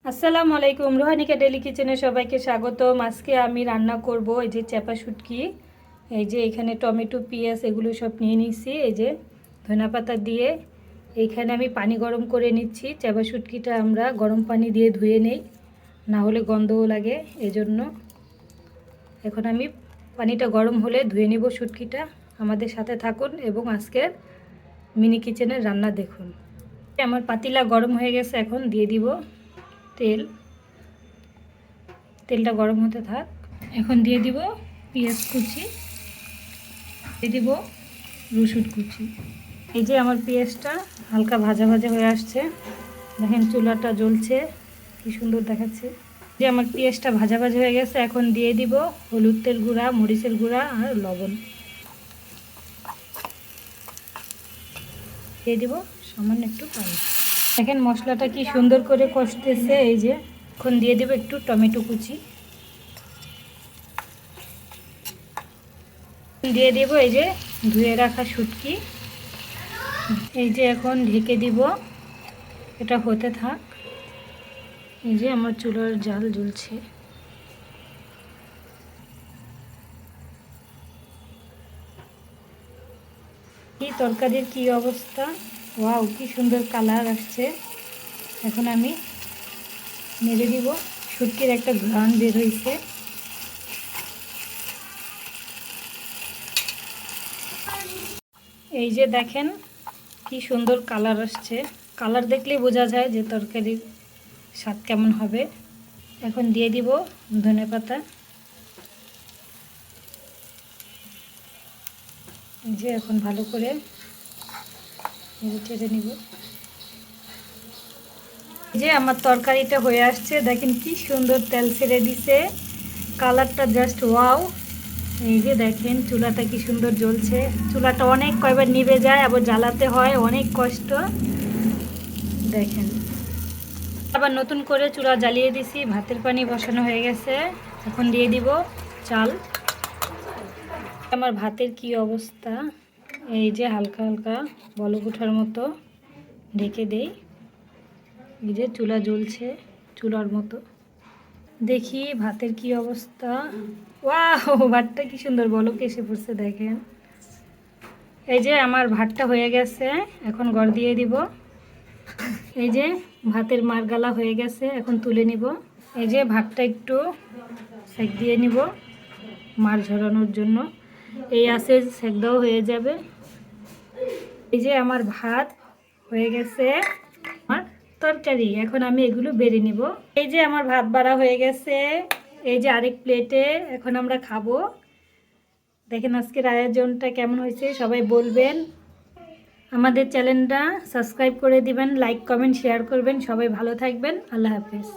আসসালামু আলাইকুম, রোহানিকা ডেলি কিচেনে সবাইকে স্বাগতম। আজকে আমি রান্না করব এই যে চাপা শুটকি। এই যে এখানে টমেটো, পেঁয়াজ এগুলো সব নিয়ে নিচ্ছি। এই যে ধনেপাতা দিয়ে এইখানে আমি পানি গরম করে নিচ্ছি। চাপা শুটকিটা আমরা গরম পানি দিয়ে ধুয়ে নেই, না হলে গন্ধও লাগে। এজন্য এখন আমি পানিটা গরম হলে ধুয়ে নিব শুটকিটা। আমাদের সাথে থাকুন এবং আজকের মিনি কিচেনের রান্না দেখুন। আমার পাতিলা গরম হয়ে গেছে, এখন দিয়ে দিব তেলটা গরম হতে থাক। এখন দিয়ে দিব পেঁয়াজ কুচি, দিয়ে দিব রসুন কুচি। এই যে আমার পেঁয়াজটা হালকা ভাজা ভাজা হয়ে আসছে, দেখেন চুলাটা জ্বলছে, কি সুন্দর দেখাচ্ছে। যে আমার পেঁয়াজটা ভাজা ভাজা হয়ে গেছে, এখন দিয়ে দিব হলুদের গুঁড়া, মরিচের গুঁড়া আর লবণ। দিয়ে দিব সামান্য একটু পানি। দেখেন মশলাটা কি সুন্দর করে কষতেছে। এই যে এখন দিয়ে দেব একটু টমেটো কুচি, দিয়ে দেব এই যে ধুয়ে রাখা শুটকি। এই যে এখন ঢেকে দিব, এটা হতে থাক। এই যে আমার চুলার জাল জ্বলছে। এই তরকারির কি অবস্থা, ওয়াও কি সুন্দর কালার আসছে। এখন আমি নেড়ে দিব, শুটকির একটা ঘ্রাণ বের হয়েছে। এই যে দেখেন কি সুন্দর কালার আসছে। কালার দেখলেই বোঝা যায় যে তরকারির স্বাদ কেমন হবে। এখন দিয়ে দিব ধনেপাতা। এই যে এখন ভালো করে ছেড়ে নিব। এই যে আমার তরকারিটা হয়ে আসছে, দেখেন কি সুন্দর তেল ছেড়ে দিছে, কালারটা জাস্ট ওয়াও। এই যে দেখেন চুলাটা কি সুন্দর জ্বলছে। চুলাটা অনেক কয়বার নিভে যায়, আবার জ্বালাতে হয়, অনেক কষ্ট। দেখেন আবার নতুন করে চুলা জ্বালিয়ে দিছি। ভাতের পানি বসানো হয়ে গেছে, এখন দিয়ে দিব চাল। আমার ভাতের কি অবস্থা, এই যে হালকা হালকা বলক ওঠার মতো, ঢেকে দেই। এই যে চুলা জ্বলছে চুলার মতো। দেখি ভাতের কি অবস্থা। ওয়াও, ভাতটা কি সুন্দর বলক এসে পড়ছে দেখেন। এই যে আমার ভাতটা হয়ে গেছে, এখন গড় দিয়ে দিব। এই যে ভাতের মারগালা হয়ে গেছে, এখন তুলে নিব। এই যে ভাতটা একটু সেক দিয়ে নিব মার ঝরানোর জন্য। এই আছে সেক দেওয়া হয়ে যাবে। এই যে আমার ভাত হয়ে গেছে, আমার তরকারি, এখন আমি এগুলো বেড়ে নিব। এই যে আমার ভাত বাড়া হয়ে গেছে, এই যে আরেক প্লেটে এখন আমরা খাবো। দেখেন আজকের আয়োজনটা কেমন হয়েছে সবাই বলবেন। আমাদের চ্যানেলটা সাবস্ক্রাইব করে দিবেন, লাইক কমেন্ট শেয়ার করবেন। সবাই ভালো থাকবেন, আল্লাহ হাফেজ।